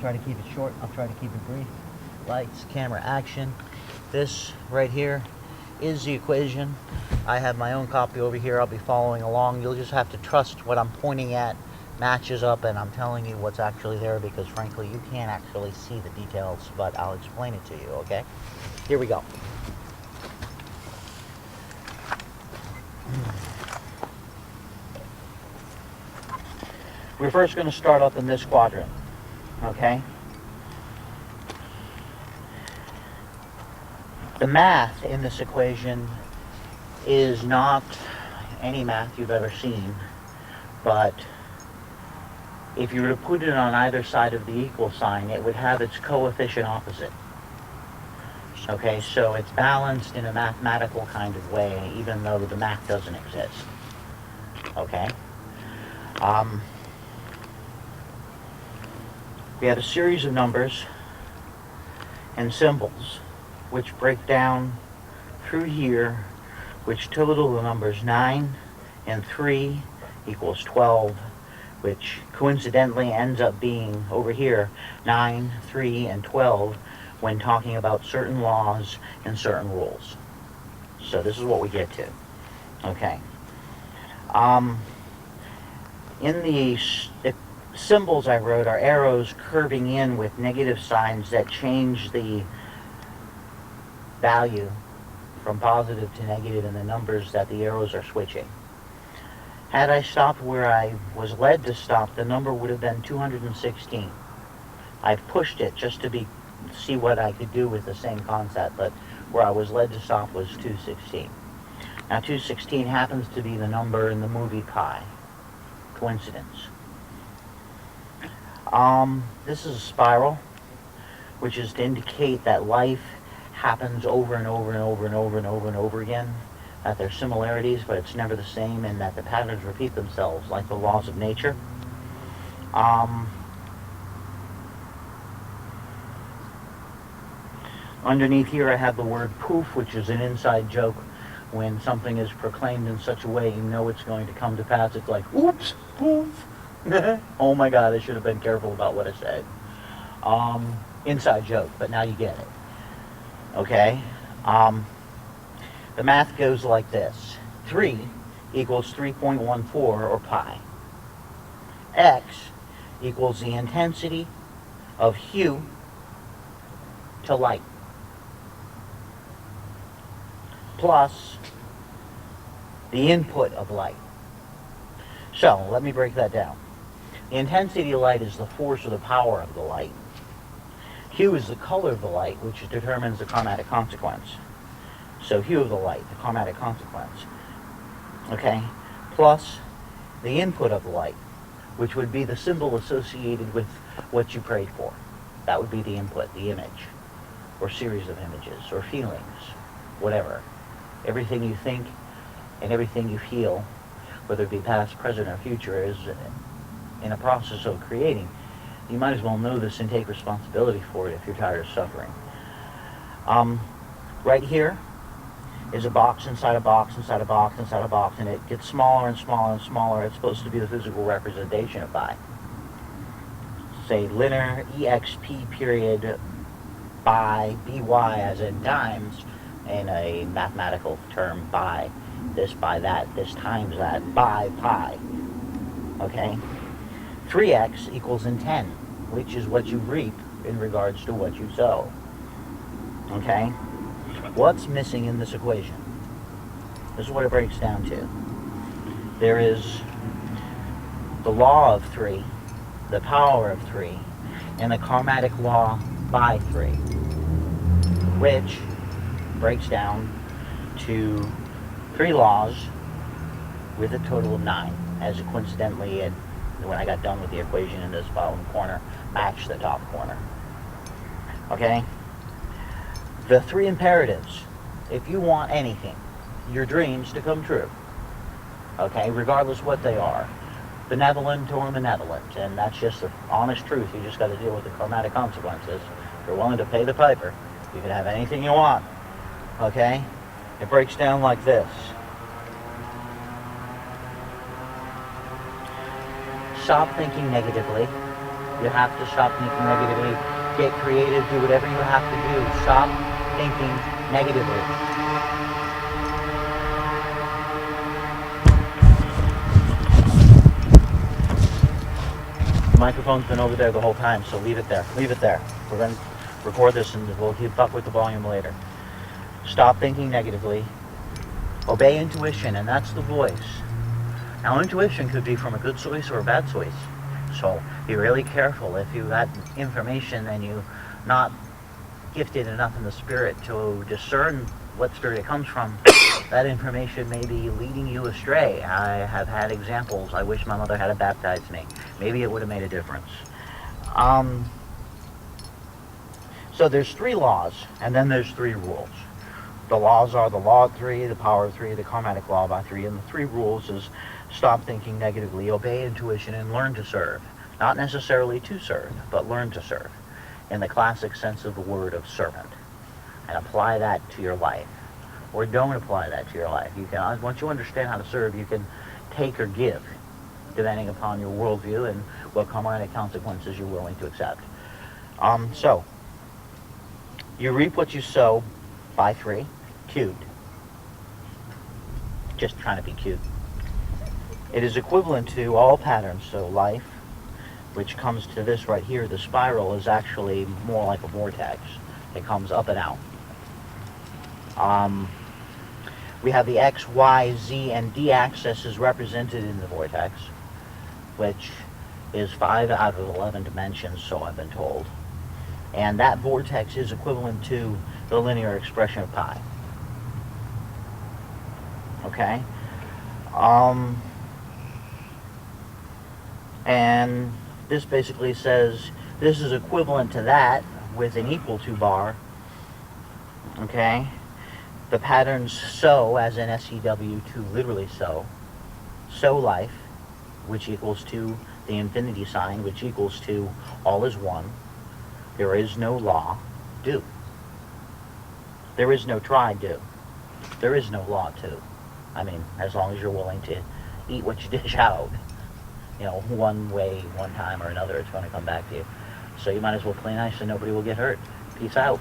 try to keep it short. I'll try to keep it brief. Lights, camera, action. This right here is the equation. I have my own copy over here. I'll be following along. You'll just have to trust what I'm pointing at matches up, and I'm telling you what's actually there because frankly you can't actually see the details, but I'll explain it to you, okay? Here we go. We're first going to start up in this quadrant, okay? The math in this equation is not any math you've ever seen, but if you were to put it on either side of the equal sign, it would have its coefficient opposite. Okay, so it's balanced in a mathematical kind of way, even though the math doesn't exist. Okay? We have a series of numbers and symbols which break down through here, which total the numbers 9 and 3 equals 12, which coincidentally ends up being over here 9, 3, and 12 when talking about certain laws and certain rules. So this is what we get to. Okay. In the symbols I wrote are arrows curving in with negative signs that change the value from positive to negative in the numbers that the arrows are switching. Had I stopped where I was led to stop, the number would have been 216. I pushed it just to see what I could do with the same concept, but where I was led to stop was 216. Now 216 happens to be the number in the movie Pi. Coincidence. This is a spiral, which is to indicate that life happens over and over and over and over and over and over again, that there's similarities, but it's never the same, and that the patterns repeat themselves, like the laws of nature. Underneath here I have the word poof, which is an inside joke. When something is proclaimed in such a way you know it's going to come to pass, it's like, oops, poof. Oh my God, I should have been careful about what I said. Inside joke, but now you get it. Okay? The math goes like this. 3 equals 3.14, or pi. X equals the intensity of hue to light, plus the input of light. So, let me break that down. The intensity of light is the force or the power of the light. Hue is the color of the light, which determines the chromatic consequence. So hue of the light, the chromatic consequence. Okay? Plus the input of the light, which would be the symbol associated with what you prayed for. That would be the input, the image, or series of images, or feelings, whatever. Everything you think and everything you feel, whether it be past, present, or future, is in a process of creating. You might as well know this and take responsibility for it if you're tired of suffering. Right here is a box inside a box inside a box inside a box, and it gets smaller and smaller and smaller. It's supposed to be the physical representation of pi. Say linear exp period by by as in times, in a mathematical term, by this by that, this times that, by pi. Okay? 3x equals in 10, which is what you reap in regards to what you sow. Okay? What's missing in this equation? This is what it breaks down to. There is the law of 3, the power of 3, and the chromatic law by 3, which breaks down to 3 laws with a total of 9, as it coincidentally, when I got done with the equation in this bottom corner, matched the top corner. Okay? The 3 imperatives. If you want anything, your dreams to come true, okay, regardless what they are, benevolent or malevolent, and that's just the honest truth. You just got to deal with the chromatic consequences. If you're willing to pay the piper, you can have anything you want. Okay? It breaks down like this. Stop thinking negatively You have to stop thinking negatively. Get creative. Do whatever you have to do. Stop thinking negatively. The microphone's been over there the whole time, so leave it there. Leave it there. We're going to record this and we'll keep up with the volume later. Stop thinking negatively. Obey intuition, and that's the voice. Now, intuition could be from a good source or a bad source. So be really careful if you got information and you're not gifted enough in the spirit to discern what spirit it comes from. That information may be leading you astray. I have had examples. I wish my mother had baptized me. Maybe it would have made a difference. So there's 3 laws, and then there's 3 rules. The laws are the law of 3, the power of 3, the karmatic law by 3, and the 3 rules is stop thinking negatively, obey intuition, and learn to serve. Not necessarily to serve, but learn to serve, in the classic sense of the word of servant. And apply that to your life. Or don't apply that to your life. You can, once you understand how to serve, you can take or give, depending upon your worldview and what karmatic consequences you're willing to accept. So, you reap what you sow by 3, cute. Just trying to be cute. It is equivalent to all patterns, so life, which comes to this right here, the spiral is actually more like a vortex. It comes up and out. We have the X, Y, Z, and D axes represented in the vortex, which is 5 out of 11 dimensions, so I've been told. And that vortex is equivalent to the linear expression of pi. Okay? And this basically says this is equivalent to that with an equal to bar. Okay? The patterns sow, as in SEW, to literally sow. Sow life, which equals to the infinity sign, which equals to all is one. There is no law, do. There is no try, do. There is no law, to. I mean, as long as you're willing to eat what you dish out. You know, one way, one time or another, it's going to come back to you. So you might as well play nice and nobody will get hurt. Peace out.